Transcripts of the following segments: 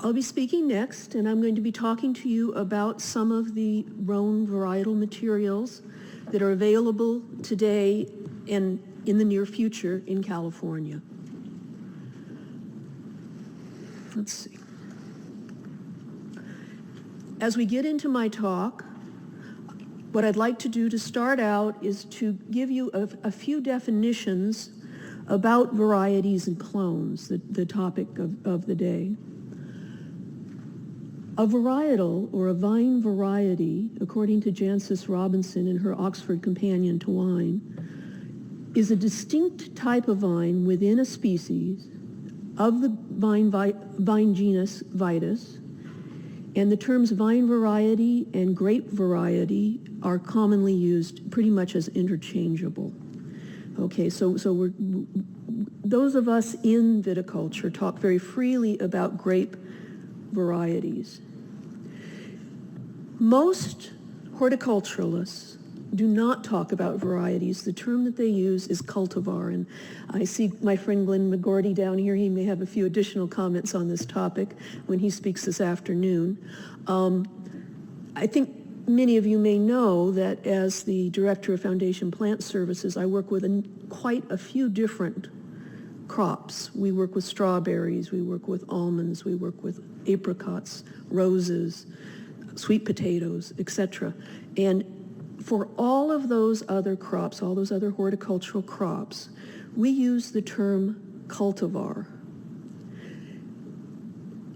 I'll be speaking next, and I'm going to be talking to you about some of the Rhône varietal materials that are available today and in the near future in California. Let's see. As we get into my talk, what I'd like to do to start out is to give you a few definitions about varieties and clones, the topic of the day. A varietal, or a vine variety, according to Jancis Robinson in her Oxford Companion to Wine, is a distinct type of vine within a species of the vine genus Vitis, and the terms vine variety and grape variety are commonly used pretty much as interchangeable. Okay, so those of us in viticulture talk very freely about grape varieties. Most horticulturalists do not talk about varieties. The term that they use is cultivar, and I see my friend Glenn McGordy down here. He may have a few additional comments on this topic when he speaks this afternoon. I think many of you may know that as the Director of Foundation Plant Services, I work with quite a few different crops. We work with strawberries, we work with almonds, we work with apricots, roses, sweet potatoes, etc. And for all of those other crops, all those other horticultural crops, we use the term cultivar.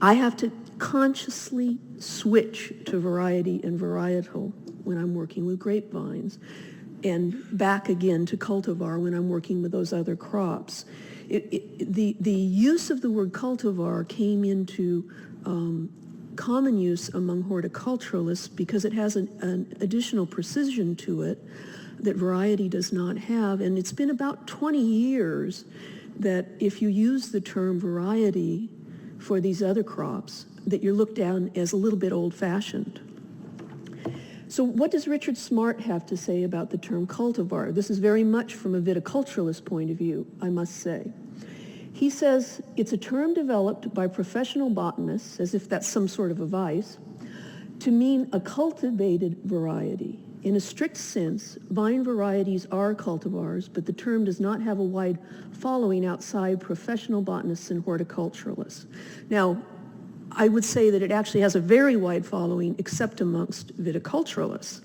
I have to consciously switch to variety and varietal when I'm working with grapevines, and back again to cultivar when I'm working with those other crops. The use of the word cultivar came into common use among horticulturalists because it has an additional precision to it that variety does not have, and it's been about 20 years that if you use the term variety for these other crops, that you're looked down as a little bit old-fashioned. So what does Richard Smart have to say about the term cultivar? This is very much from a viticulturalist point of view, I must say. He says it's a term developed by professional botanists, as if that's some sort of a vice, to mean a cultivated variety. In a strict sense, vine varieties are cultivars, but the term does not have a wide following outside professional botanists and horticulturalists. Now, I would say that it actually has a very wide following, except amongst viticulturalists.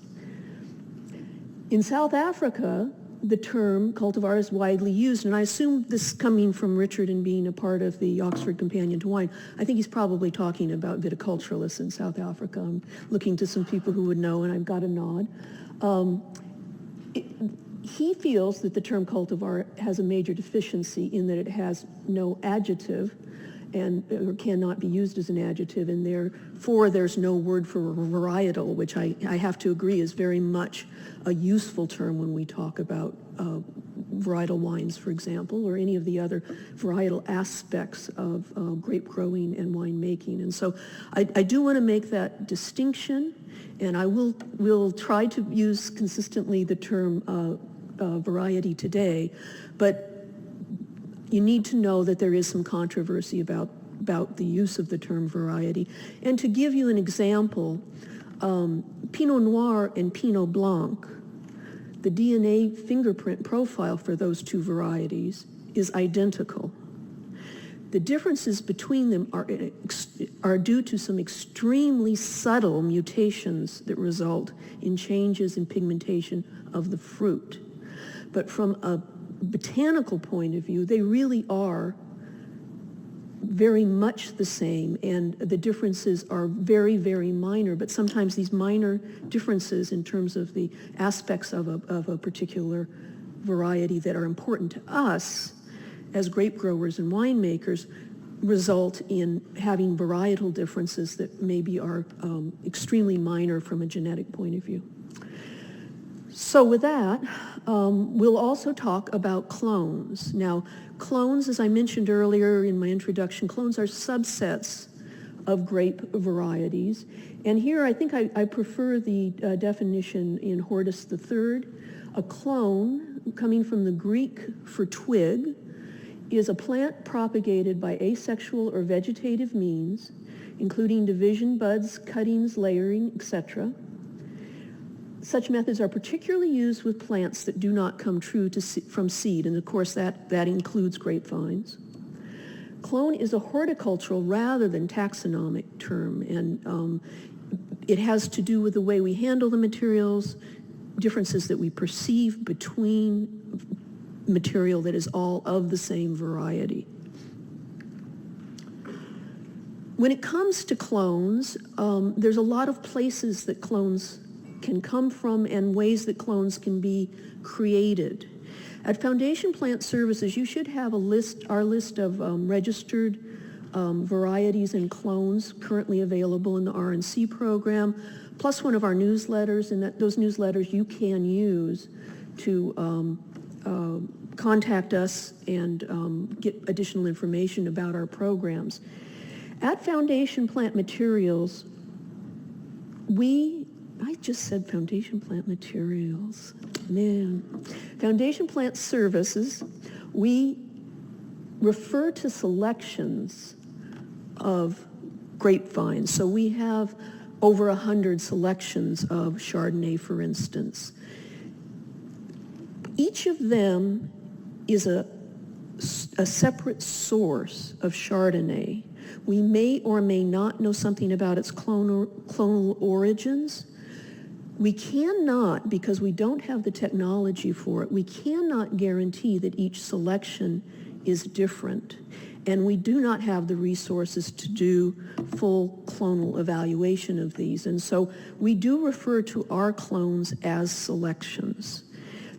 In South Africa, the term cultivar is widely used, and I assume this coming from Richard and being a part of the Oxford Companion to Wine. I think he's probably talking about viticulturalists in South Africa. I'm looking to some people who would know, and I've got a nod. He feels that the term cultivar has a major deficiency in that it has no adjective and or cannot be used as an adjective, and therefore there's no word for varietal, which I have to agree is very much a useful term when we talk about varietal wines, for example, or any of the other varietal aspects of grape growing and winemaking. And so I do want to make that distinction, and I will try to use consistently the term variety today, but you need to know that there is some controversy about the use of the term variety. And to give you an example, Pinot Noir and Pinot Blanc, the DNA fingerprint profile for those two varieties is identical. The differences between them are due to some extremely subtle mutations that result in changes in pigmentation of the fruit. But from a botanical point of view, they really are very much the same, and the differences are very, very minor, but sometimes these minor differences in terms of the aspects of a particular variety that are important to us as grape growers and winemakers result in having varietal differences that maybe are extremely minor from a genetic point of view. So with that, we'll also talk about clones. Now, clones, as I mentioned earlier in my introduction, clones are subsets of grape varieties. And here I think I prefer the definition in Hortus III. A clone, coming from the Greek for twig, is a plant propagated by asexual or vegetative means, including division, buds, cuttings, layering, etc. Such methods are particularly used with plants that do not come true from seed, and of course that includes grapevines. Clone is a horticultural rather than taxonomic term, and it has to do with the way we handle the materials, differences that we perceive between material that is all of the same variety. When it comes to clones, there's a lot of places that clones can come from and ways that clones can be created. At Foundation Plant Services, you should have our list of registered varieties and clones currently available in the R&C program, plus one of our newsletters, and those newsletters you can use to contact us and get additional information about our programs. At Foundation Plant Materials, I just said Foundation Plant Materials. Man. Foundation Plant Services, we refer to selections of grapevines. So we have over 100 selections of Chardonnay, for instance. Each of them is a separate source of Chardonnay. We may or may not know something about its clonal origins. We cannot, because we don't have the technology for it, we cannot guarantee that each selection is different. And we do not have the resources to do full clonal evaluation of these. And so we do refer to our clones as selections.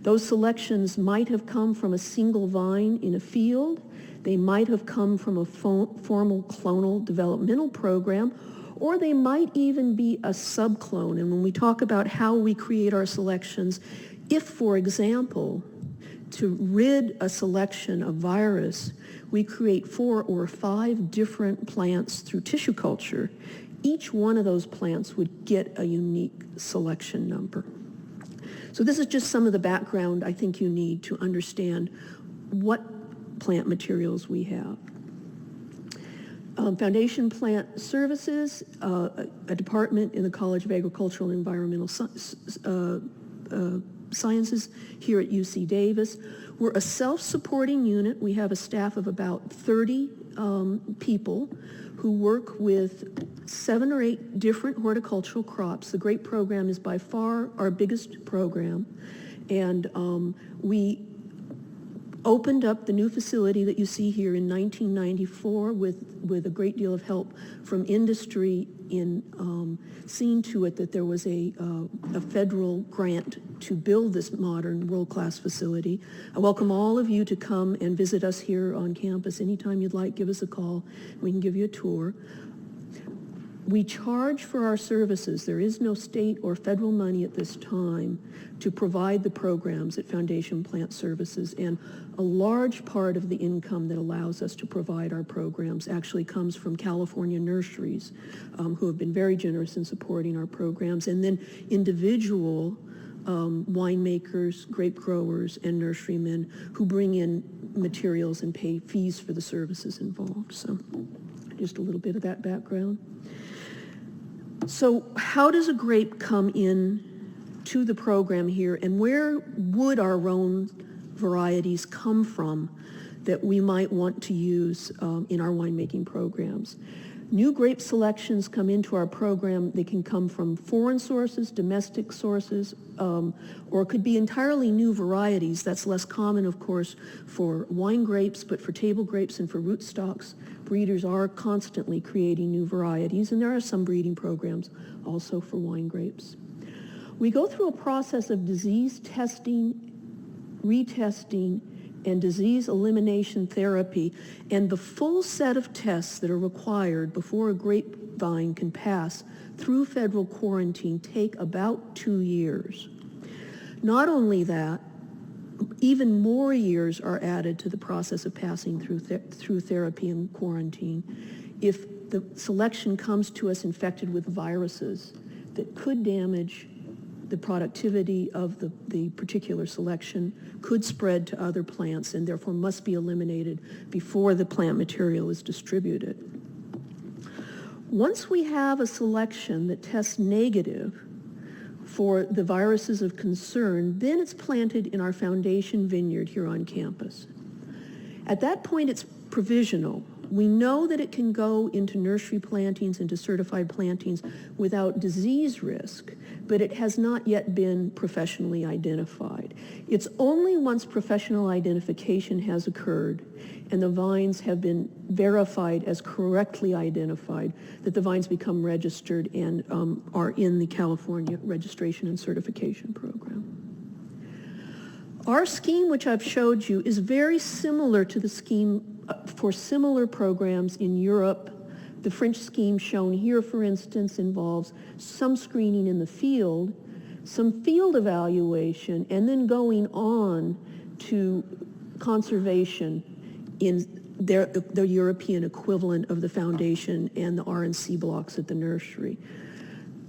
Those selections might have come from a single vine in a field. They might have come from a formal clonal developmental program, or they might even be a subclone. And when we talk about how we create our selections, if, for example, to rid a selection of virus, we create 4 or 5 different plants through tissue culture, each one of those plants would get a unique selection number. So this is just some of the background I think you need to understand what plant materials we have. Foundation Plant Services, a department in the College of Agricultural and Environmental Sciences here at UC Davis. We're a self-supporting unit. We have a staff of about 30 people who work with 7 or 8 different horticultural crops. The grape program is by far our biggest program, and we opened up the new facility that you see here in 1994 with a great deal of help from industry in seeing to it that there was a federal grant to build this modern world-class facility. I welcome all of you to come and visit us here on campus anytime you'd like. Give us a call. We can give you a tour. We charge for our services. There is no state or federal money at this time to provide the programs at Foundation Plant Services, and a large part of the income that allows us to provide our programs actually comes from California nurseries who have been very generous in supporting our programs, and then individual winemakers, grape growers, and nurserymen who bring in materials and pay fees for the services involved. So just a little bit of that background. So how does a grape come in to the program here, and where would our Rhône varieties come from that we might want to use in our winemaking programs? New grape selections come into our program. They can come from foreign sources, domestic sources, or it could be entirely new varieties. That's less common, of course, for wine grapes, but for table grapes and for rootstocks, breeders are constantly creating new varieties, and there are some breeding programs also for wine grapes. We go through a process of disease testing, retesting, and disease elimination therapy, and the full set of tests that are required before a grapevine can pass through federal quarantine take about 2 years. Not only that, even more years are added to the process of passing through therapy and quarantine if the selection comes to us infected with viruses that could damage the productivity of the particular selection could spread to other plants and therefore must be eliminated before the plant material is distributed. Once we have a selection that tests negative for the viruses of concern, then it's planted in our foundation vineyard here on campus. At that point, it's provisional. We know that it can go into nursery plantings, into certified plantings without disease risk, but it has not yet been professionally identified. It's only once professional identification has occurred and the vines have been verified as correctly identified that the vines become registered and are in the California Registration and Certification Program. Our scheme, which I've showed you, is very similar to the scheme for similar programs in Europe. The French scheme shown here, for instance, involves some screening in the field, some field evaluation, and then going on to conservation in the European equivalent of the foundation and the RNC blocks at the nursery.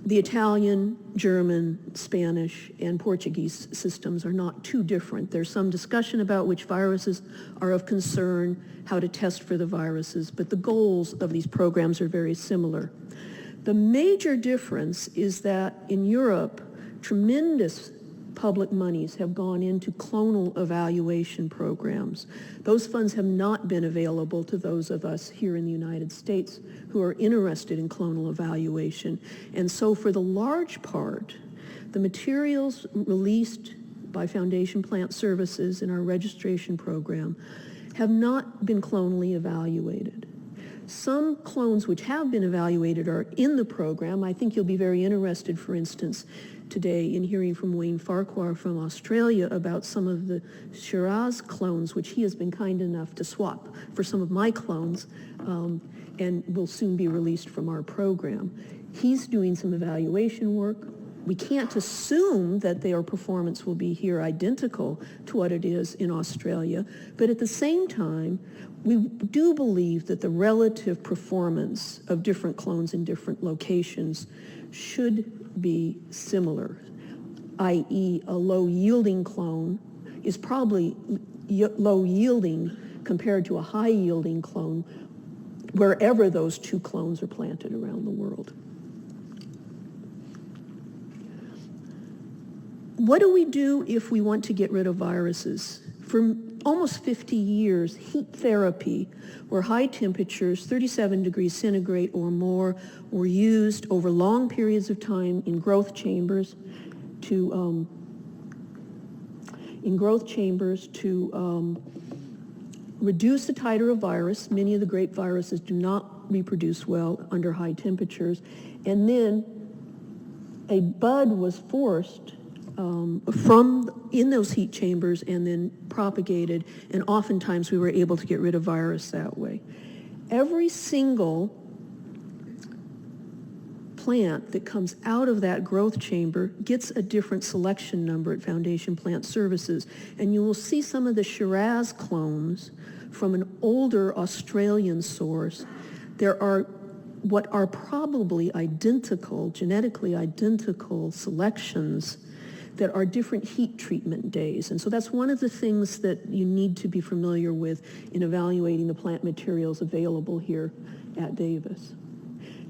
The Italian, German, Spanish, and Portuguese systems are not too different. There's some discussion about which viruses are of concern, how to test for the viruses, but the goals of these programs are very similar. The major difference is that in Europe, tremendous public monies have gone into clonal evaluation programs. Those funds have not been available to those of us here in the United States who are interested in clonal evaluation. And so for the large part, the materials released by Foundation Plant Services in our registration program have not been clonally evaluated. Some clones which have been evaluated are in the program. I think you'll be very interested, for instance, today in hearing from Wayne Farquhar from Australia about some of the Shiraz clones, which he has been kind enough to swap for some of my clones, and will soon be released from our program. He's doing some evaluation work. We can't assume that their performance will be here identical to what it is in Australia, but at the same time, we do believe that the relative performance of different clones in different locations should be similar, i.e. a low-yielding clone is probably low-yielding compared to a high-yielding clone wherever those two clones are planted around the world. What do we do if we want to get rid of viruses? For almost 50 years, heat therapy, where high temperatures, 37 degrees centigrade or more, were used over long periods of time in growth chambers to reduce the titer of virus. Many of the grape viruses do not reproduce well under high temperatures. And then a bud was forced from in those heat chambers and then propagated, and oftentimes we were able to get rid of virus that way. Every single plant that comes out of that growth chamber gets a different selection number at Foundation Plant Services, and you will see some of the Shiraz clones from an older Australian source. There are what are probably identical, genetically identical selections that are different heat treatment days. And so that's one of the things that you need to be familiar with in evaluating the plant materials available here at Davis.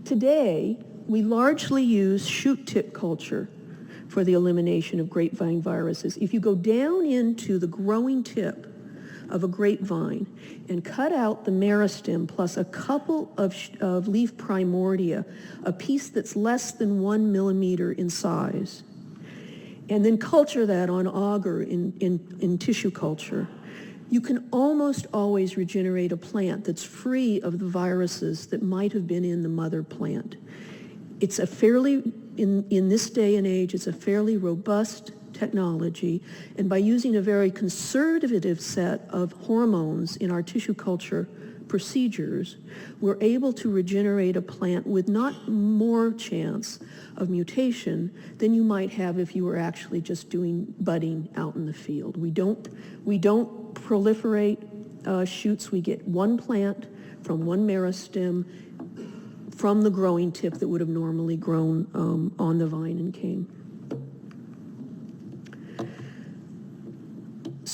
Today, we largely use shoot tip culture for the elimination of grapevine viruses. If you go down into the growing tip of a grapevine and cut out the meristem plus a couple of leaf primordia, a piece that's less than 1 millimeter in size, and then culture that on agar in tissue culture, you can almost always regenerate a plant that's free of the viruses that might have been in the mother plant. It's a fairly, in this day and age, it's a fairly robust technology, and by using a very conservative set of hormones in our tissue culture procedures, we're able to regenerate a plant with not more chance of mutation than you might have if you were actually just doing budding out in the field. We don't proliferate shoots. We get one plant from one meristem from the growing tip that would have normally grown on the vine and cane.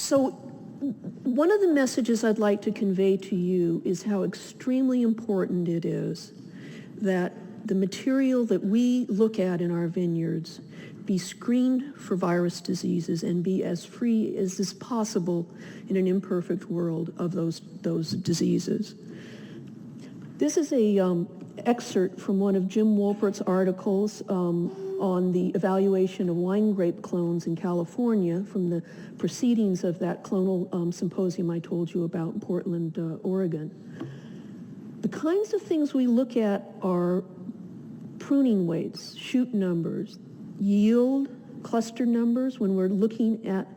So one of the messages I'd like to convey to you is how extremely important it is that the material that we look at in our vineyards be screened for virus diseases and be as free as is possible in an imperfect world of those diseases. This is a excerpt from one of Jim Wolpert's articles on the evaluation of wine grape clones in California from the proceedings of that clonal symposium I told you about in Portland, Oregon. The kinds of things we look at are pruning weights, shoot numbers, yield, cluster numbers when we're looking at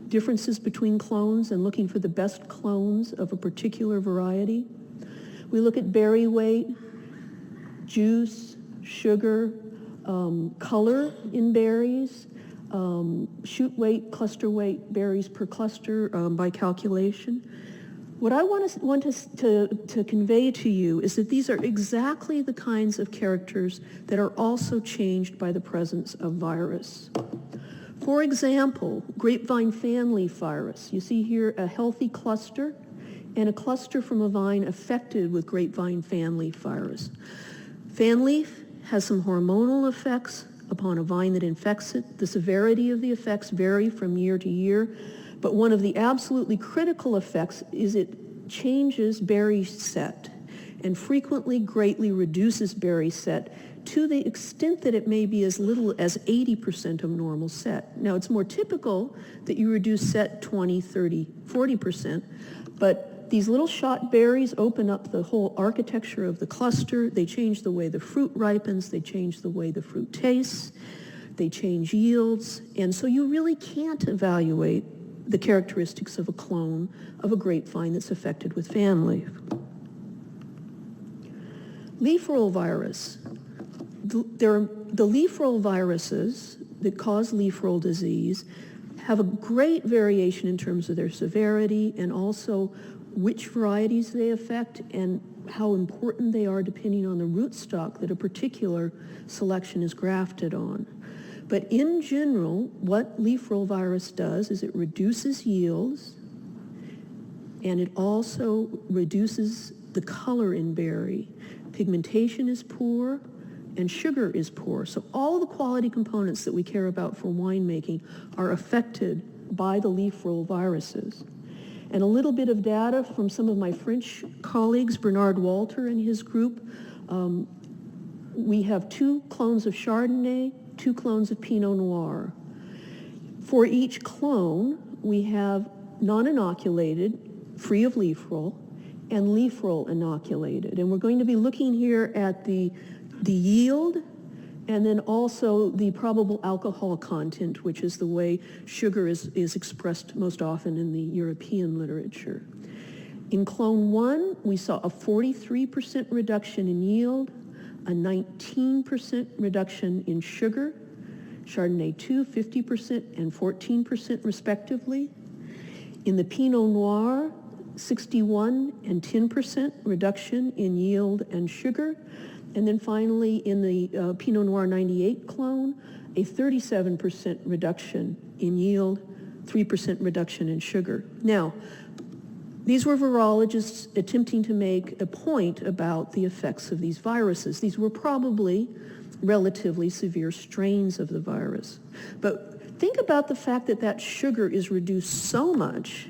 differences between clones and looking for the best clones of a particular variety. We look at berry weight, juice, sugar, color in berries, shoot weight, cluster weight, berries per cluster by calculation. What I want to convey to you is that these are exactly the kinds of characters that are also changed by the presence of virus. For example, grapevine fan leaf virus. You see here a healthy cluster and a cluster from a vine affected with grapevine fan leaf virus. Fan leaf has some hormonal effects upon a vine that infects it. The severity of the effects vary from year to year, but one of the absolutely critical effects is it changes berry set and frequently greatly reduces berry set to the extent that it may be as little as 80% of normal set. Now, it's more typical that you reduce set 20, 30, 40%, but these little shot berries open up the whole architecture of the cluster. They change the way the fruit ripens. They change the way the fruit tastes. They change yields. And so you really can't evaluate the characteristics of a clone of a grapevine that's affected with fan leaf. Leaf roll virus. The leaf roll viruses that cause leaf roll disease have a great variation in terms of their severity and also which varieties they affect and how important they are depending on the rootstock that a particular selection is grafted on. But in general, what leaf roll virus does is it reduces yields and it also reduces the color in berry. Pigmentation is poor and sugar is poor. So all the quality components that we care about for winemaking are affected by the leaf roll viruses. And a little bit of data from some of my French colleagues, Bernard Walter and his group. We have 2 clones of Chardonnay, 2 clones of Pinot Noir. For each clone, we have non-inoculated, free of leaf roll, and leaf roll inoculated. And we're going to be looking here at the yield and then also the probable alcohol content, which is the way sugar is expressed most often in the European literature. In clone 1, we saw a 43% reduction in yield, a 19% reduction in sugar, Chardonnay 2, 50% and 14% respectively. In the Pinot Noir, 61 and 10% reduction in yield and sugar. And then finally, in the Pinot Noir 98 clone, a 37% reduction in yield, 3% reduction in sugar. Now, these were virologists attempting to make a point about the effects of these viruses. These were probably relatively severe strains of the virus. But think about the fact that that sugar is reduced so much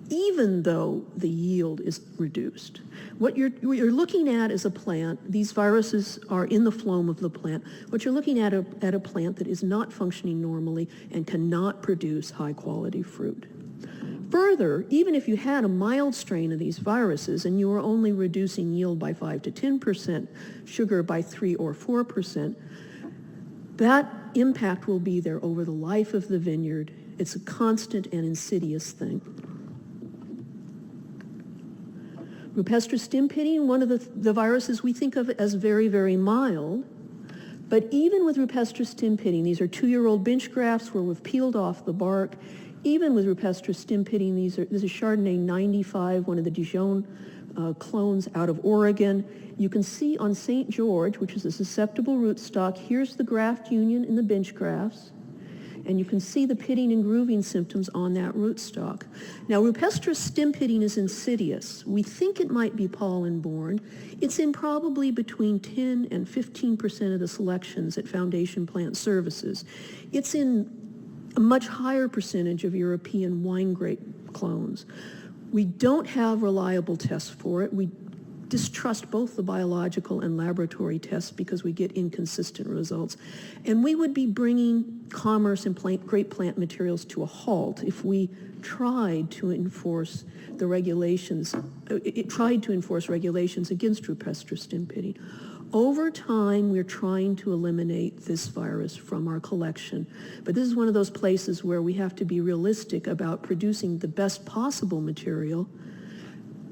even though the yield is reduced. What you're looking at is a plant. These viruses are in the phloem of the plant. What you're looking at a plant that is not functioning normally and cannot produce high-quality fruit. Further, even if you had a mild strain of these viruses and you were only reducing yield by 5 to 10%, sugar by 3 or 4%, that impact will be there over the life of the vineyard. It's a constant and insidious thing. Rupestris stympigmae, one of the viruses we think of as very, very mild, but even with Rupestris stympigmae, these are 2-year-old bench grafts where we've peeled off the bark. Even with Rupestris stympigmae, this is Chardonnay 95, one of the Dijon clones out of Oregon. You can see on St. George, which is a susceptible rootstock, here's the graft union in the bench grafts. And you can see the pitting and grooving symptoms on that rootstock. Now, rupestris stem pitting is insidious. We think it might be pollen-borne. It's in probably between 10 and 15% of the selections at Foundation Plant Services. It's in a much higher percentage of European wine grape clones. We don't have reliable tests for it. We distrust both the biological and laboratory tests because we get inconsistent results. And we would be bringing commerce in grape plant materials to a halt if we tried to enforce the regulations, against rupestris stem pitting. Over time, we're trying to eliminate this virus from our collection. But this is one of those places where we have to be realistic about producing the best possible material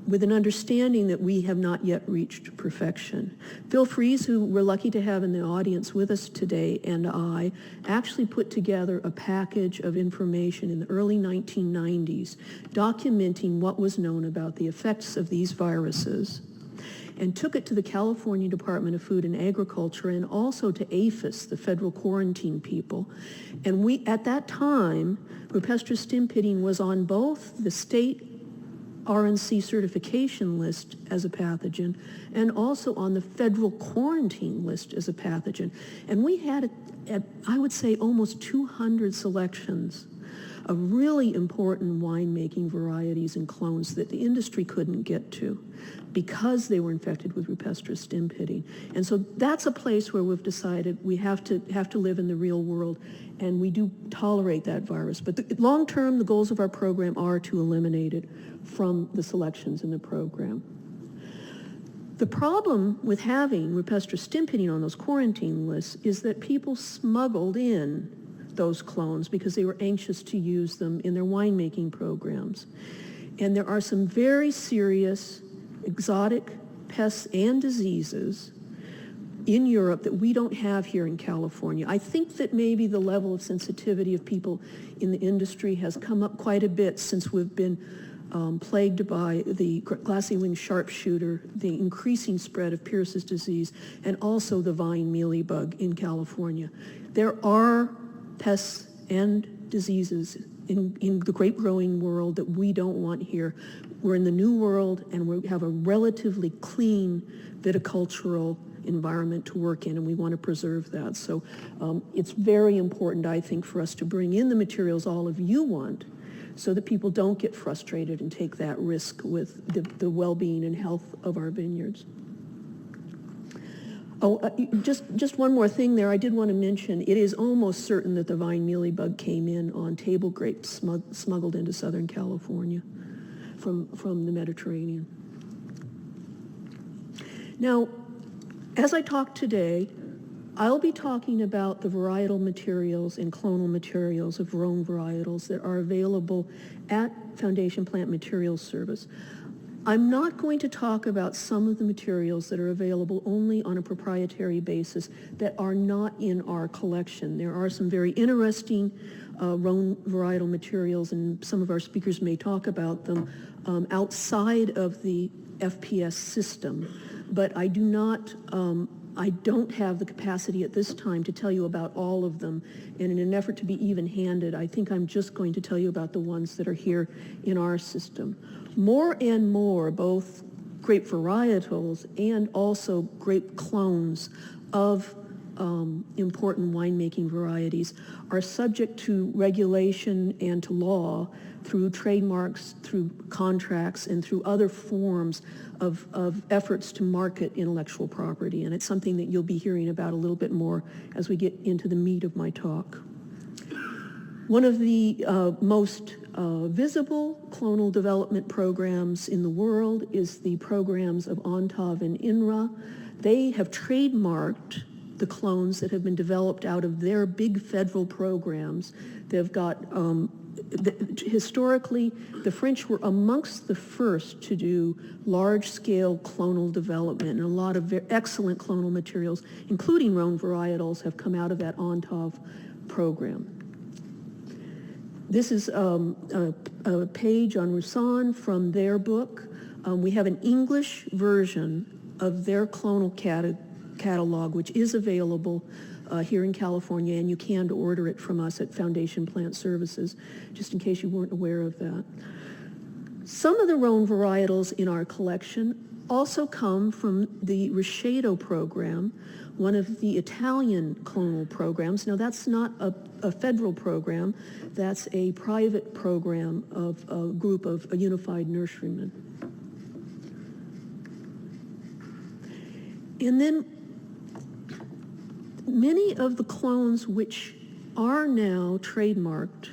with an understanding that we have not yet reached perfection. Phil Fries, who we're lucky to have in the audience with us today, and I actually put together a package of information in the early 1990s documenting what was known about the effects of these viruses, and took it to the California Department of Food and Agriculture and also to APHIS, the federal quarantine people. And we, at that time, rupestris stem pitting was on both the state RNC certification list as a pathogen and also on the federal quarantine list as a pathogen. And we had, I would say, almost 200 selections of really important winemaking varieties and clones that the industry couldn't get to because they were infected with rupestris stem pitting. And so that's a place where we've decided we have to live in the real world, and we do tolerate that virus. But long term, the goals of our program are to eliminate it from the selections in the program. The problem with having rupestris stem pitting on those quarantine lists is that people smuggled in those clones because they were anxious to use them in their winemaking programs. And there are some very serious exotic pests and diseases in Europe that we don't have here in California. I think that maybe the level of sensitivity of people in the industry has come up quite a bit since we've been plagued by the glassy-winged sharpshooter, the increasing spread of Pierce's disease, and also the vine mealybug in California. There are pests and diseases in the grape growing world that we don't want here. We're in the new world, and we have a relatively clean viticultural environment to work in, and we want to preserve that. So it's very important, I think, for us to bring in the materials all of you want, so that people don't get frustrated and take that risk with the well-being and health of our vineyards. Oh, just one more thing there. I did want to mention, it is almost certain that the vine mealybug came in on table grapes smuggled into Southern California from the Mediterranean. Now, as I talk today, I'll be talking about the varietal materials and clonal materials of Rhône varietals that are available at Foundation Plant Materials Service. I'm not going to talk about some of the materials that are available only on a proprietary basis that are not in our collection. There are some very interesting Rhône varietal materials, and some of our speakers may talk about them outside of the FPS system, but I don't have the capacity at this time to tell you about all of them. And in an effort to be even-handed, I think I'm just going to tell you about the ones that are here in our system. More and more, both grape varietals and also grape clones of important winemaking varieties are subject to regulation and to law through trademarks, through contracts, and through other forms of efforts to market intellectual property. And it's something that you'll be hearing about a little bit more as we get into the meat of my talk. One of the most visible clonal development programs in the world is the programs of ONTAV and INRA. They have trademarked the clones that have been developed out of their big federal programs. They've got, historically, the French were amongst the first to do large-scale clonal development, and a lot of excellent clonal materials, including Rhône varietals, have come out of that ONTAV program. This is a page on Rhône from their book. We have an English version of their clonal catalog, which is available here in California, and you can order it from us at Foundation Plant Services, just in case you weren't aware of that. Some of the Rhône varietals in our collection also come from the Rhône program, one of the Italian clonal programs. Now, that's not a federal program. That's a private program of a group of unified nurserymen. And then many of the clones which are now trademarked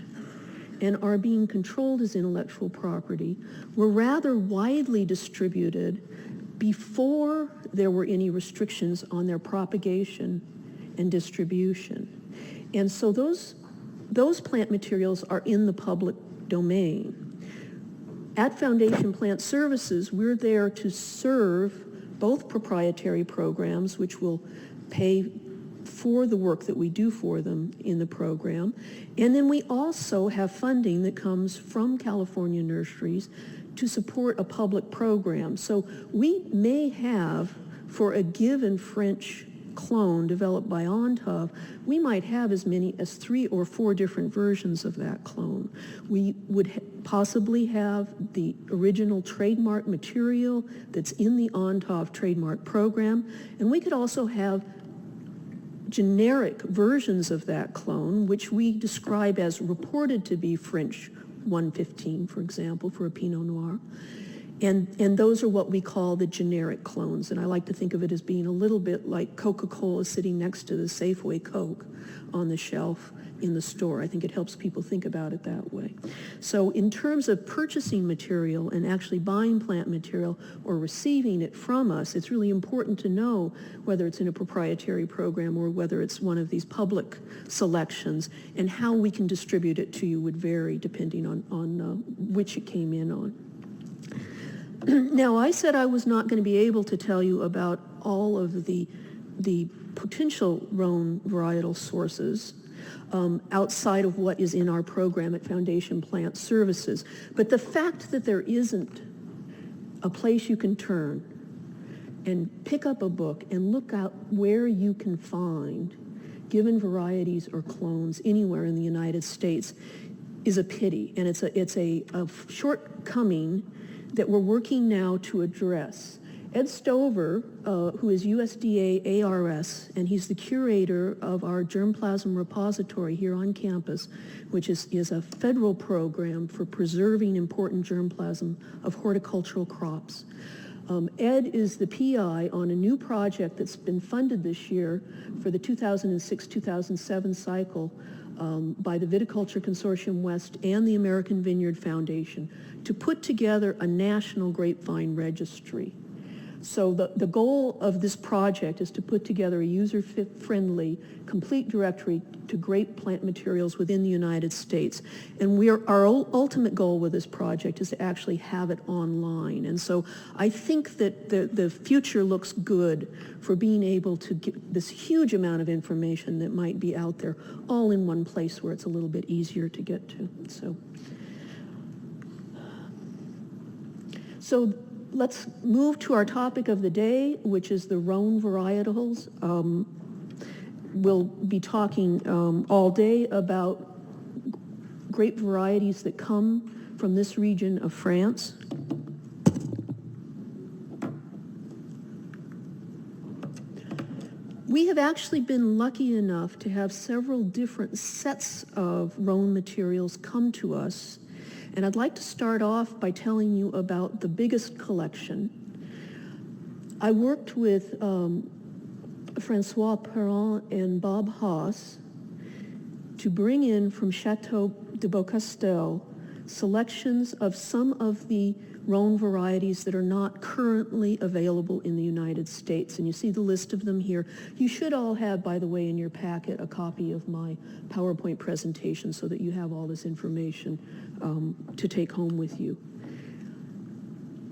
and are being controlled as intellectual property were rather widely distributed before there were any restrictions on their propagation and distribution. And so those plant materials are in the public domain. At Foundation Plant Services, we're there to serve both proprietary programs, which will pay for the work that we do for them in the program. And then we also have funding that comes from California nurseries to support a public program. So we may have, for a given French clone developed by Ontov, we might have as many as 3 or 4 different versions of that clone. We would possibly have the original trademark material that's in the Ontov trademark program, and we could also have generic versions of that clone, which we describe as reported to be French 115, for example, for a Pinot Noir. And those are what we call the generic clones. And I like to think of it as being a little bit like Coca-Cola sitting next to the Safeway Coke on the shelf in the store. I think it helps people think about it that way. So in terms of purchasing material and actually buying plant material or receiving it from us, it's really important to know whether it's in a proprietary program or whether it's one of these public selections, and how we can distribute it to you would vary depending on which it came in on. Now, I said I was not going to be able to tell you about all of the potential Rhône varietal sources outside of what is in our program at Foundation Plant Services. But the fact that there isn't a place you can turn and pick up a book and look out where you can find given varieties or clones anywhere in the United States is a pity. And it's a shortcoming that we're working now to address. Ed Stover, who is USDA ARS, and he's the curator of our germplasm repository here on campus, which is a federal program for preserving important germplasm of horticultural crops. Ed is the PI on a new project that's been funded this year for the 2006-2007 cycle by the Viticulture Consortium West and the American Vineyard Foundation to put together a national grapevine registry. So the goal of this project is to put together a user-friendly, complete directory to grape plant materials within the United States. And our ultimate goal with this project is to actually have it online. And so I think that the future looks good for being able to get this huge amount of information that might be out there all in one place where it's a little bit easier to get to. So let's move to our topic of the day, which is the Rhône varietals. We'll be talking all day about grape varieties that come from this region of France. We have actually been lucky enough to have several different sets of Rhône materials come to us. And I'd like to start off by telling you about the biggest collection. I worked with Francois Perron and Bob Haas to bring in from Chateau de Beaucastel selections of some of the Rhône varieties that are not currently available in the United States. And you see the list of them here. You should all have, by the way, in your packet a copy of my PowerPoint presentation so that you have all this information to take home with you.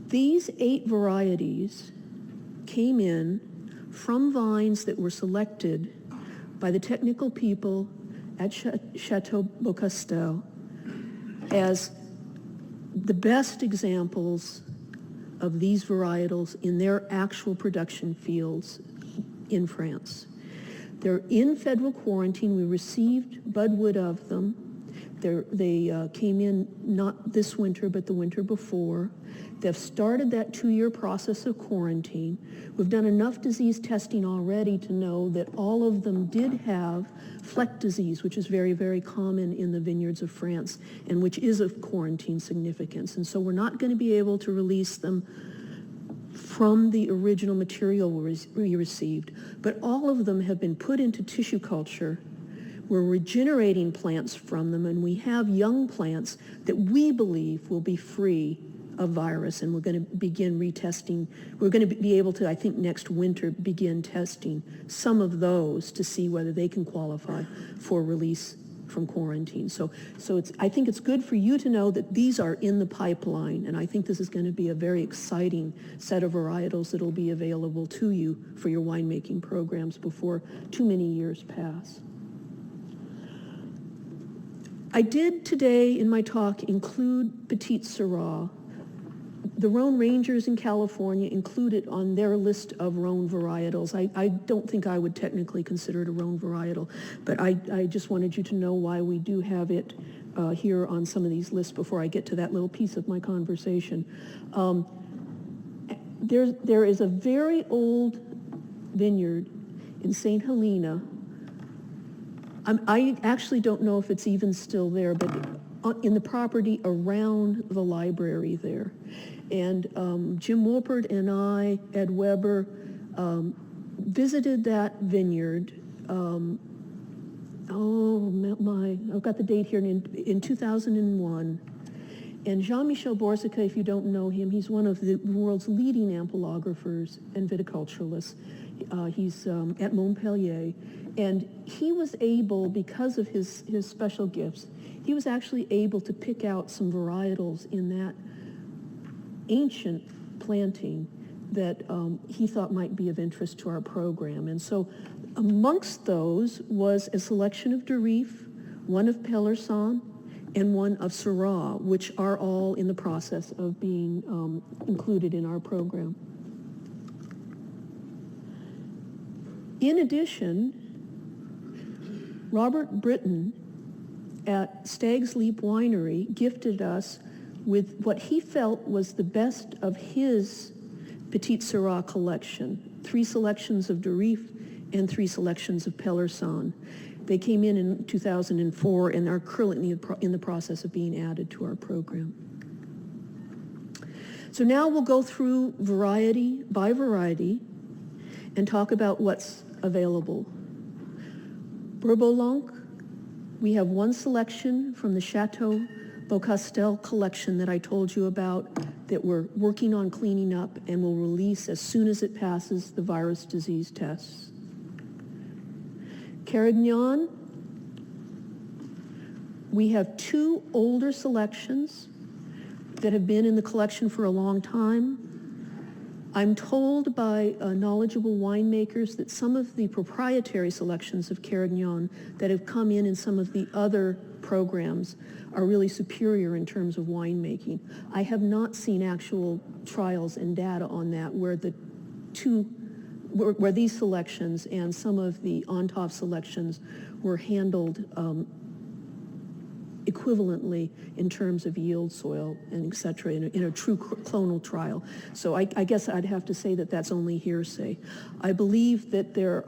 These 8 varieties came in from vines that were selected by the technical people at Chateau Beaucastel as the best examples of these varietals in their actual production fields in France. They're in federal quarantine. We received budwood of them. They came in not this winter, but the winter before. They've started that 2-year process of quarantine. We've done enough disease testing already to know that all of them did have fleck disease, which is very, very common in the vineyards of France, and which is of quarantine significance. And so we're not going to be able to release them from the original material we received, but all of them have been put into tissue culture. We're regenerating plants from them, and we have young plants that we believe will be free of virus, and we're going to begin retesting. We're going to be able to, I think, next winter begin testing some of those to see whether they can qualify for release from quarantine. So I think it's good for you to know that these are in the pipeline, and I think this is going to be a very exciting set of varietals that will be available to you for your winemaking programs before too many years pass. I did today in my talk include Petit Syrah. The Rhône Rangers in California include it on their list of Rhône varietals. I don't think I would technically consider it a Rhône varietal, but I just wanted you to know why we do have it here on some of these lists before I get to that little piece of my conversation. There is a very old vineyard in St. Helena. I actually don't know if it's even still there, but in the property around the library there. And Jim Wolpert and I, Ed Weber, visited that vineyard. I've got the date here, in 2001. And Jean-Michel Borsica, if you don't know him, he's one of the world's leading ampelographers and viticulturalists. He's at Montpellier. And he was able, because of his special gifts, he was actually able to pick out some varietals in that ancient planting that he thought might be of interest to our program. And so amongst those was a selection of Durif, one of Pelerson, and one of Syrah, which are all in the process of being included in our program. In addition, Robert Britton at Stag's Leap Winery gifted us with what he felt was the best of his Petit Syrah collection, 3 selections of Durif and 3 selections of Pelerson. They came in 2004 and are currently in the process of being added to our program. So now we'll go through variety by variety and talk about what's available. Bourboulon, we have 1 selection from the Chateau Beaucastel collection that I told you about that we're working on cleaning up and will release as soon as it passes the virus disease tests. Carignan, we have 2 older selections that have been in the collection for a long time. I'm told by knowledgeable winemakers that some of the proprietary selections of Carignan that have come in some of the other programs are really superior in terms of winemaking. I have not seen actual trials and data on that where where these selections and some of the on-top selections were handled equivalently in terms of yield, soil, and et cetera in a true clonal trial. So I guess I'd have to say that that's only hearsay. I believe that there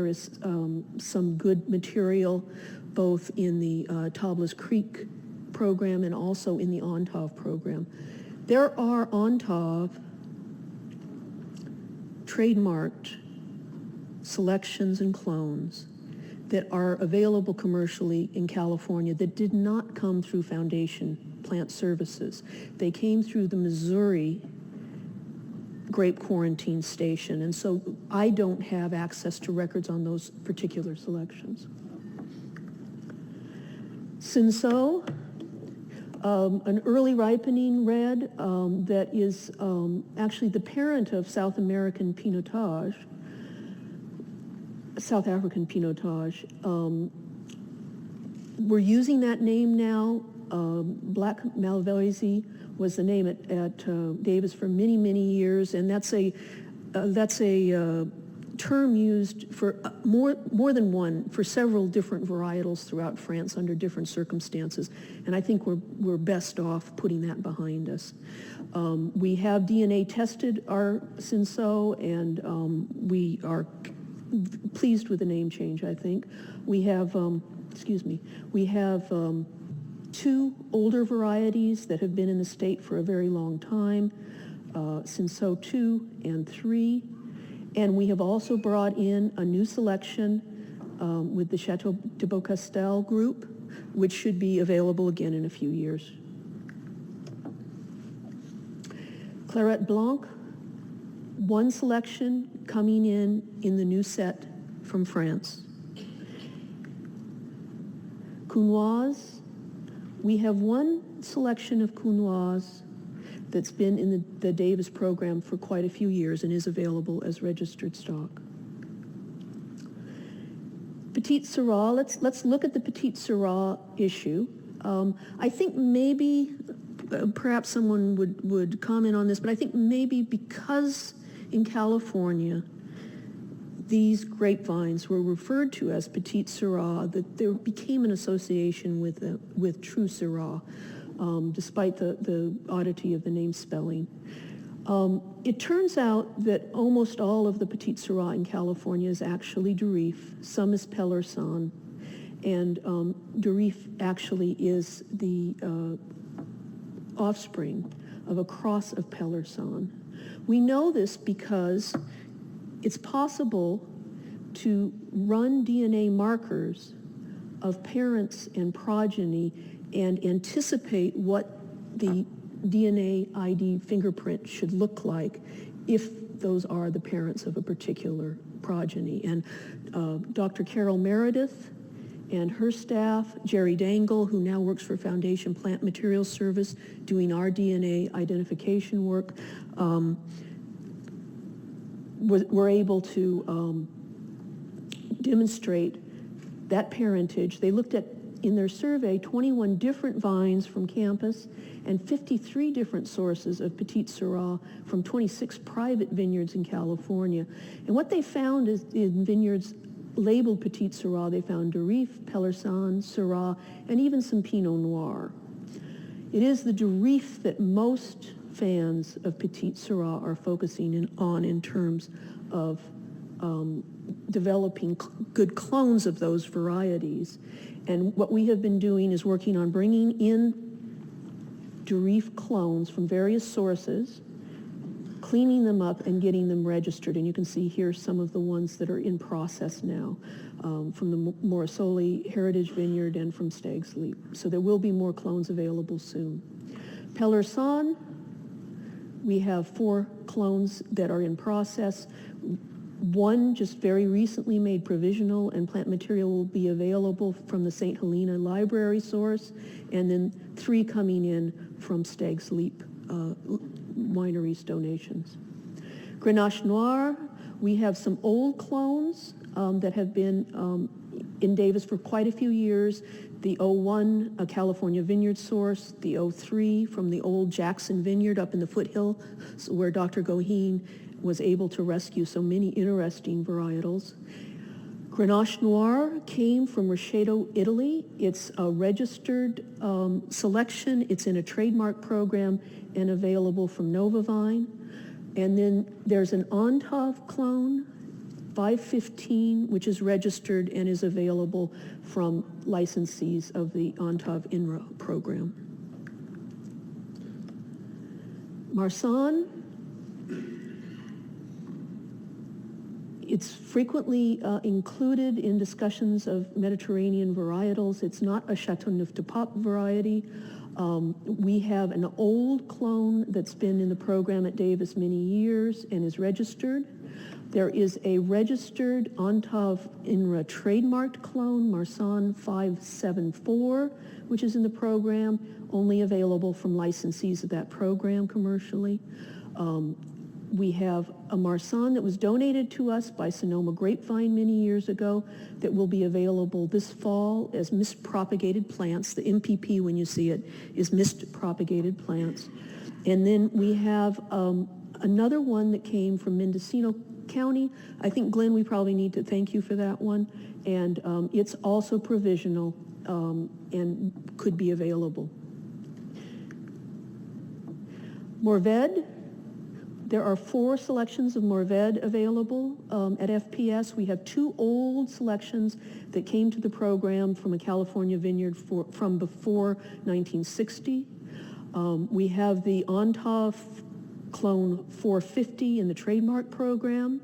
is some good material both in the Tablas Creek program and also in the ONTAV program. There are ONTAV trademarked selections and clones that are available commercially in California that did not come through Foundation Plant Services. They came through the Missouri grape quarantine station, and so I don't have access to records on those particular selections. Cinsault, an early ripening red that is actually the parent of South African Pinotage. We're using that name now. Black Malvoisie was the name at Davis for many, many years, and that's a term used for more than one, for several different varietals throughout France under different circumstances, and I think we're best off putting that behind us. We have DNA tested our Cinsault, and we are pleased with the name change, I think. We have, we have 2 older varieties that have been in the state for a very long time, Cinsault 2 and 3. And we have also brought in a new selection with the Chateau de Beaucastel group, which should be available again in a few years. Claret Blanc, 1 selection coming in the new set from France. Counoise, we have 1 selection of Counoise that's been in the Davis program for quite a few years and is available as registered stock. Petite Syrah, let's look at the Petite Syrah issue. I think maybe, perhaps someone would comment on this, but I think maybe because in California these grapevines were referred to as Petite Syrah, that there became an association with true Syrah. Despite the oddity of the name spelling. It turns out that almost all of the Petite Syrah in California is actually Durif, some is Pelersan, and Durif actually is the offspring of a cross of Pelersan. We know this because it's possible to run DNA markers of parents and progeny and anticipate what the DNA ID fingerprint should look like if those are the parents of a particular progeny. And Dr. Carol Meredith and her staff, Jerry Dangle, who now works for Foundation Plant Materials Service, doing our DNA identification work, were able to demonstrate that parentage. They looked at, in their survey, 21 different vines from campus and 53 different sources of Petite Syrah from 26 private vineyards in California. And what they found is in vineyards labeled Petite Syrah, they found Durif, Pelersan, Syrah, and even some Pinot Noir. It is the Durif that most fans of Petite Syrah are focusing on in terms of developing good clones of those varieties. And what we have been doing is working on bringing in Durif clones from various sources, cleaning them up and getting them registered. And you can see here some of the ones that are in process now, from the Morosoli Heritage Vineyard and from Stag's Leap. So there will be more clones available soon. Pelersan, we have 4 clones that are in process. 1 just very recently made provisional, and plant material will be available from the St. Helena library source, and then 3 coming in from Stag's Leap wineries donations. Grenache Noir, we have some old clones that have been in Davis for quite a few years. The 01, a California vineyard source, the 03 from the old Jackson Vineyard up in the foothill, where Dr. Goheen was able to rescue so many interesting varietals. Grenache Noir came from Rocheto, Italy. It's a registered selection. It's in a trademark program and available from Novavine. And then there's an Ontov clone, 515, which is registered and is available from licensees of the Ontov INRA program. Marsanne, it's frequently included in discussions of Mediterranean varietals. It's not a Châteauneuf-du-Pape variety. We have an old clone that's been in the program at Davis many years and is registered. There is a registered Ontov INRA trademarked clone, Marsanne 574, which is in the program, only available from licensees of that program commercially. We have a Marsanne that was donated to us by Sonoma Grapevine many years ago that will be available this fall as mist-propagated plants. The MPP, when you see it, is mist-propagated plants. And then we have Another one that came from Mendocino County, I think, Glenn, we probably need to thank you for that one, and it's also provisional and could be available. Mourvèdre, there are 4 selections of Mourvèdre available at FPS. We have 2 old selections that came to the program from a California vineyard from before 1960. We have the Ontov clone 450 in the trademark program,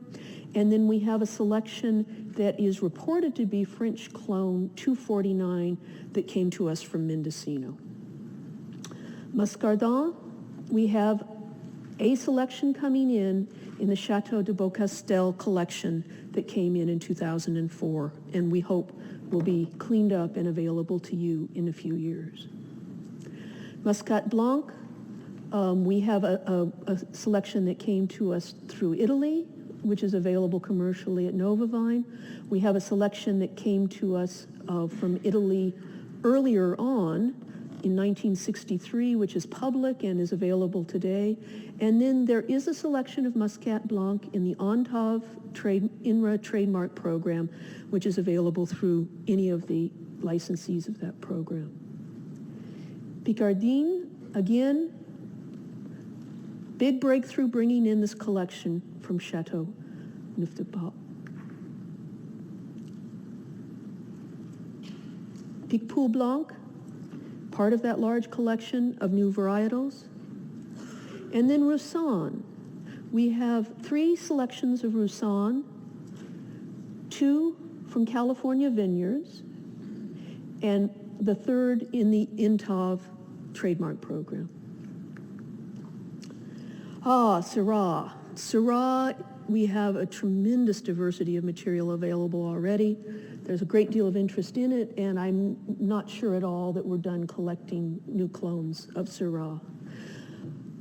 and then we have a selection that is reported to be French clone 249 that came to us from Mendocino. Muscardin, we have a selection coming in the Chateau de Beaucastel collection that came in 2004, and we hope will be cleaned up and available to you in a few years. Muscat Blanc, we have a selection that came to us through Italy, which is available commercially at Novavine. We have a selection that came to us from Italy earlier on in 1963, which is public and is available today. And then there is a selection of Muscat Blanc in the Ontov INRA trademark program, which is available through any of the licensees of that program. Picardin, again, big breakthrough bringing in this collection from Chateau Neuf de Pau. Picpoul Blanc, part of that large collection of new varietals. And then Roussanne. We have 3 selections of Roussanne, 2 from California vineyards, and the 3rd in the Intov trademark program. Syrah. Syrah, we have a tremendous diversity of material available already. There's a great deal of interest in it, and I'm not sure at all that we're done collecting new clones of Syrah.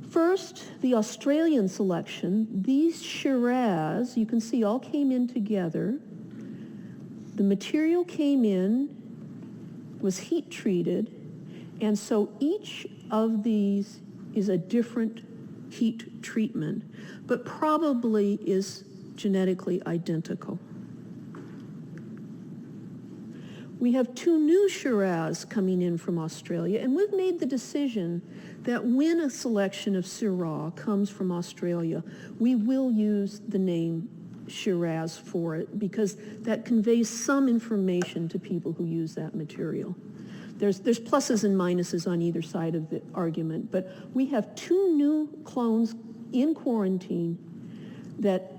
First, the Australian selection. These Shiraz, you can see, all came in together. The material came in, was heat treated, and so each of these is a different heat treatment, but probably is genetically identical. We have 2 new Shiraz coming in from Australia, and we've made the decision that when a selection of Syrah comes from Australia, we will use the name Shiraz for it, because that conveys some information to people who use that material. There's pluses and minuses on either side of the argument, but we have 2 new clones in quarantine that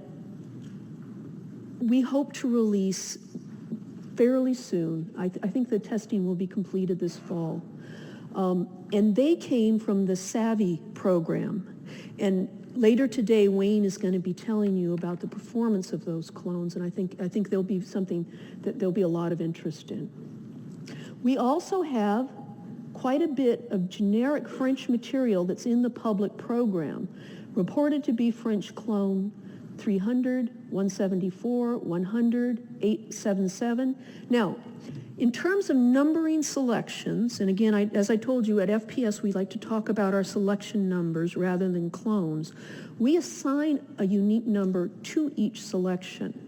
we hope to release fairly soon. I think the testing will be completed this fall. And they came from the Savvy program. And later today, Wayne is going to be telling you about the performance of those clones, and I think there'll be something that there'll be a lot of interest in. We also have quite a bit of generic French material that's in the public program, reported to be French clone 300, 174, 100, 877. Now, in terms of numbering selections, and again, as I told you, at FPS we like to talk about our selection numbers rather than clones, we assign a unique number to each selection.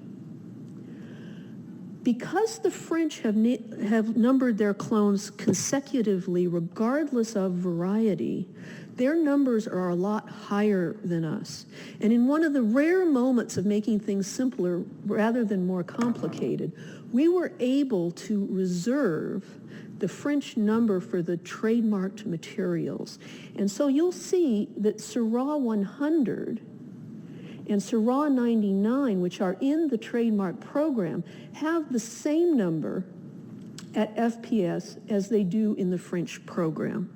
Because the French have numbered their clones consecutively regardless of variety, their numbers are a lot higher than us. And in one of the rare moments of making things simpler rather than more complicated, we were able to reserve the French number for the trademarked materials. And so you'll see that Syrah 100 and Syrah 99, which are in the trademark program, have the same number at FPS as they do in the French program.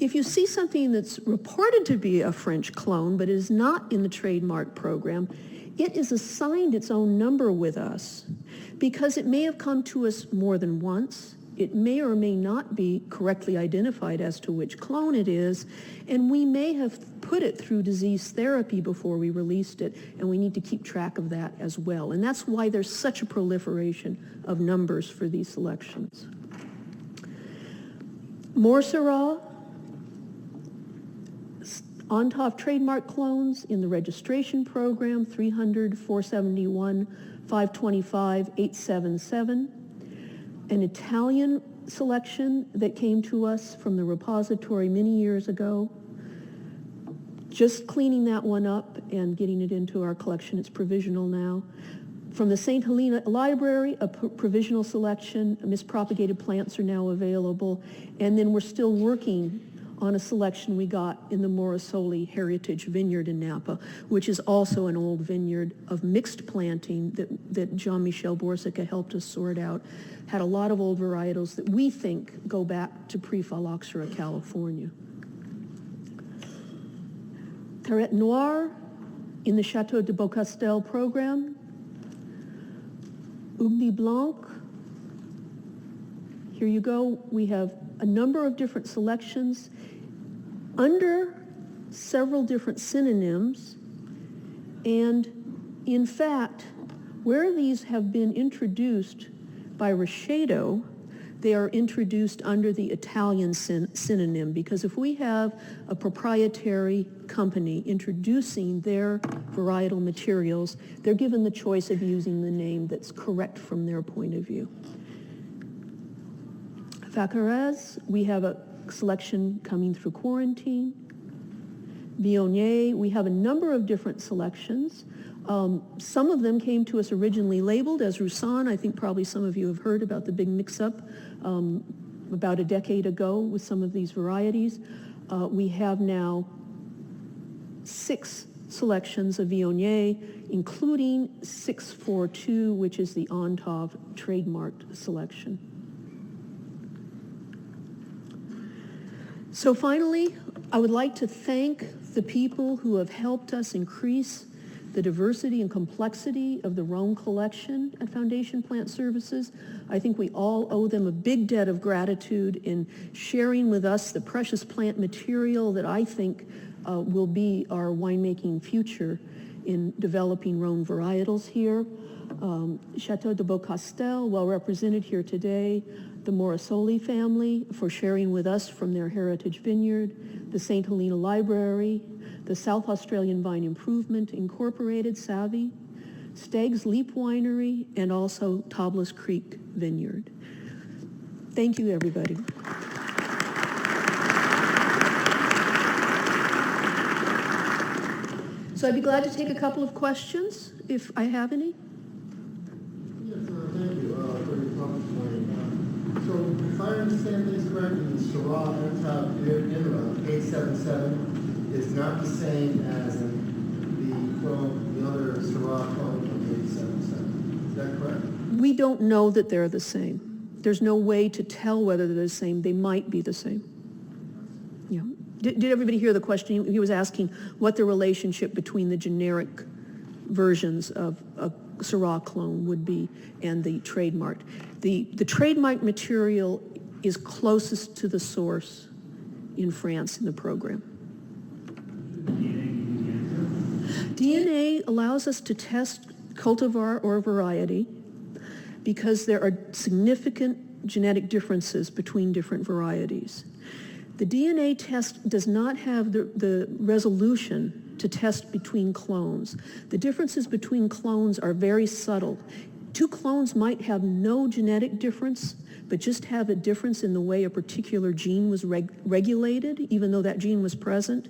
If you see something that's reported to be a French clone but is not in the trademark program, it is assigned its own number with us because it may have come to us more than once. It may or may not be correctly identified as to which clone it is, and we may have put it through disease therapy before we released it, and we need to keep track of that as well. And that's why there's such a proliferation of numbers for these selections. More Syrah, ONTOF trademark clones in the registration program, 300, 471, 525, 877. An Italian selection that came to us from the repository many years ago. Just cleaning that one up and getting it into our collection. It's provisional now. From the St. Helena Library, a provisional selection. Mispropagated plants are now available. And then we're still working on a selection we got in the Morosoli Heritage Vineyard in Napa, which is also an old vineyard of mixed planting that Jean-Michel Borsica helped us sort out. Had a lot of old varietals that we think go back to pre-phylloxera, California. Terret Noir in the Chateau de Beaucastel program. Ugni Blanc. Here you go. We have a number of different selections under several different synonyms. And in fact, where these have been introduced by Riscedo, they are introduced under the Italian synonym, because if we have a proprietary company introducing their varietal materials, they're given the choice of using the name that's correct from their point of view. Vaccarez, we have a selection coming through quarantine. Viognier, we have a number of different selections. Some of them came to us originally labeled as Roussanne. I think probably some of you have heard about the big mix-up about a decade ago with some of these varieties. We have now 6 selections of Viognier, including 642, which is the ONTOF trademarked selection. So finally, I would like to thank the people who have helped us increase the diversity and complexity of the Rhône collection at Foundation Plant Services. I think we all owe them a big debt of gratitude in sharing with us the precious plant material that I think will be our winemaking future in developing Rhône varietals here. Chateau de Beaucastel, well represented here today. The Morosoli family for sharing with us from their heritage vineyard. The St. Helena Library. The South Australian Vine Improvement Incorporated, SAVI, Stegg's Leap Winery, and also Tablas Creek Vineyard. Thank you, everybody. So I'd be glad to take a couple of questions, if I have any. Yes, thank you for your talk this morning. So if I understand things correctly, the Syrah Antab Interim 877 is not the same as the other Syrah clone of 877. Is that correct? We don't know that they're the same. There's no way to tell whether they're the same. They might be the same. Yeah. Did everybody hear the question? He was asking what the relationship between the generic versions of a Syrah clone would be and the trademarked. The trademark material is closest to the source in France in the program. DNA allows us to test cultivar or variety because there are significant genetic differences between different varieties. The DNA test does not have the resolution to test between clones. The differences between clones are very subtle. 2 clones might have no genetic difference, but just have a difference in the way a particular gene was regulated, even though that gene was present.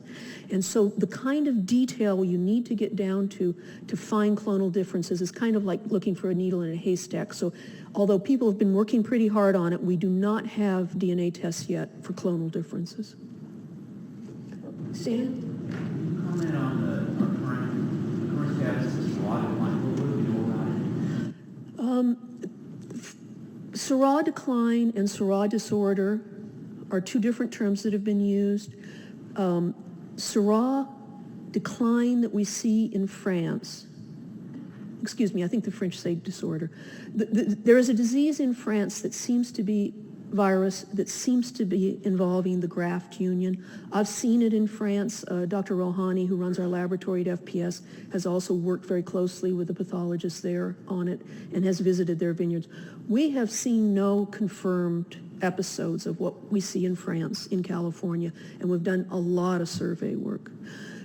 And so the kind of detail you need to get down to find clonal differences is kind of like looking for a needle in a haystack. So although people have been working pretty hard on it, we do not have DNA tests yet for clonal differences. Stan? Can you comment on the current status of Syrah decline? What do we know about it? Syrah decline and Syrah disorder are 2 different terms that have been used. Syrah decline that we see in France, excuse me, I think the French say disorder. There is a disease in France that seems to be virus that seems to be involving the graft union. I've seen it in France. Dr. Rouhani, who runs our laboratory at FPS, has also worked very closely with the pathologists there on it and has visited their vineyards. We have seen no confirmed episodes of what we see in France, in California, and we've done a lot of survey work.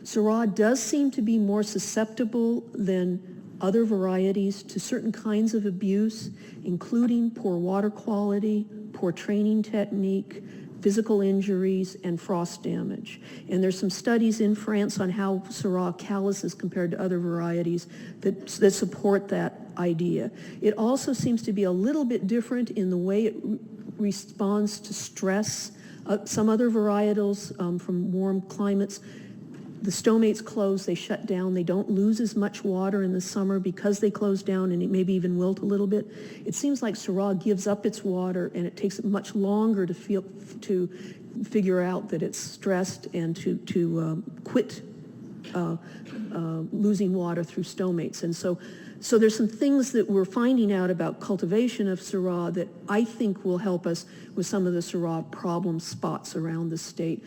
Syrah does seem to be more susceptible than other varieties to certain kinds of abuse, including poor water quality, poor training technique, physical injuries, and frost damage. And there's some studies in France on how Syrah calluses compared to other varieties that support that idea. It also seems to be a little bit different in the way it responds to stress. Some other varietals from warm climates, the stomates close, they shut down, they don't lose as much water in the summer because they close down, and it maybe even wilt a little bit. It seems like Syrah gives up its water, and it takes it much longer to figure out that it's stressed and to quit losing water through stomates. And so there's some things that we're finding out about cultivation of Syrah that I think will help us with some of the Syrah problem spots around the state.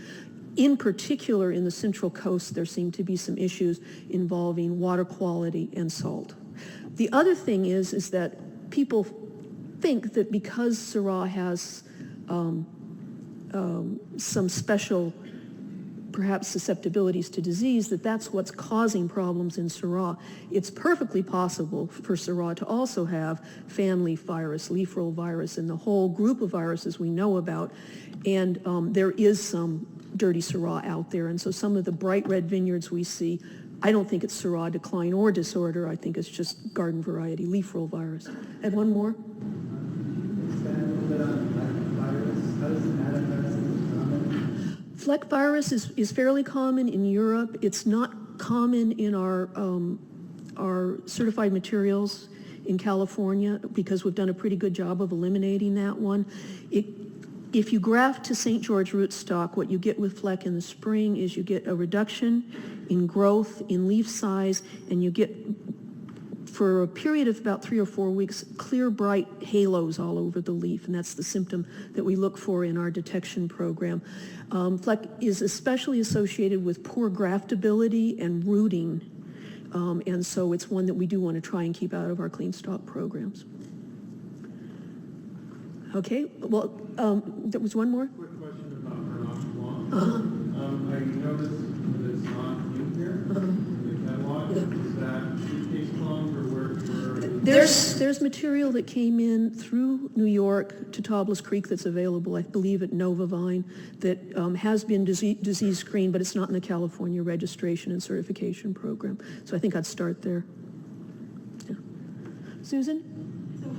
In particular, in the Central Coast, there seem to be some issues involving water quality and salt. The other thing is that people think that because Syrah has some special, perhaps, susceptibilities to disease, that's what's causing problems in Syrah. It's perfectly possible for Syrah to also have family virus, leaf roll virus, and the whole group of viruses we know about. And there is some dirty Syrah out there, and so some of the bright red vineyards we see, I don't think it's Syrah decline or disorder. I think it's just garden variety leaf roll virus. And one more. Fleck virus is fairly common in Europe. It's not common in our certified materials in California because we've done a pretty good job of eliminating that one. If you graft to St. George rootstock, what you get with Fleck in the spring is you get a reduction in growth, in leaf size, and you get, for a period of about 3 or 4 weeks, clear, bright halos all over the leaf, and that's the symptom that we look for in our detection program. Fleck is especially associated with poor graftability and rooting, and so it's one that we do want to try and keep out of our clean stock programs. Okay, well, there was one more? Quick question about Rhône. I noticed that it's not in here, in the catalog. Is that suitcase clones or where? There's material that came in through New York to Tobler's Creek that's available, I believe, at Nova Vine that has been disease screened, but it's not in the California registration and certification program. So I think I'd start there. Yeah. Susan? So,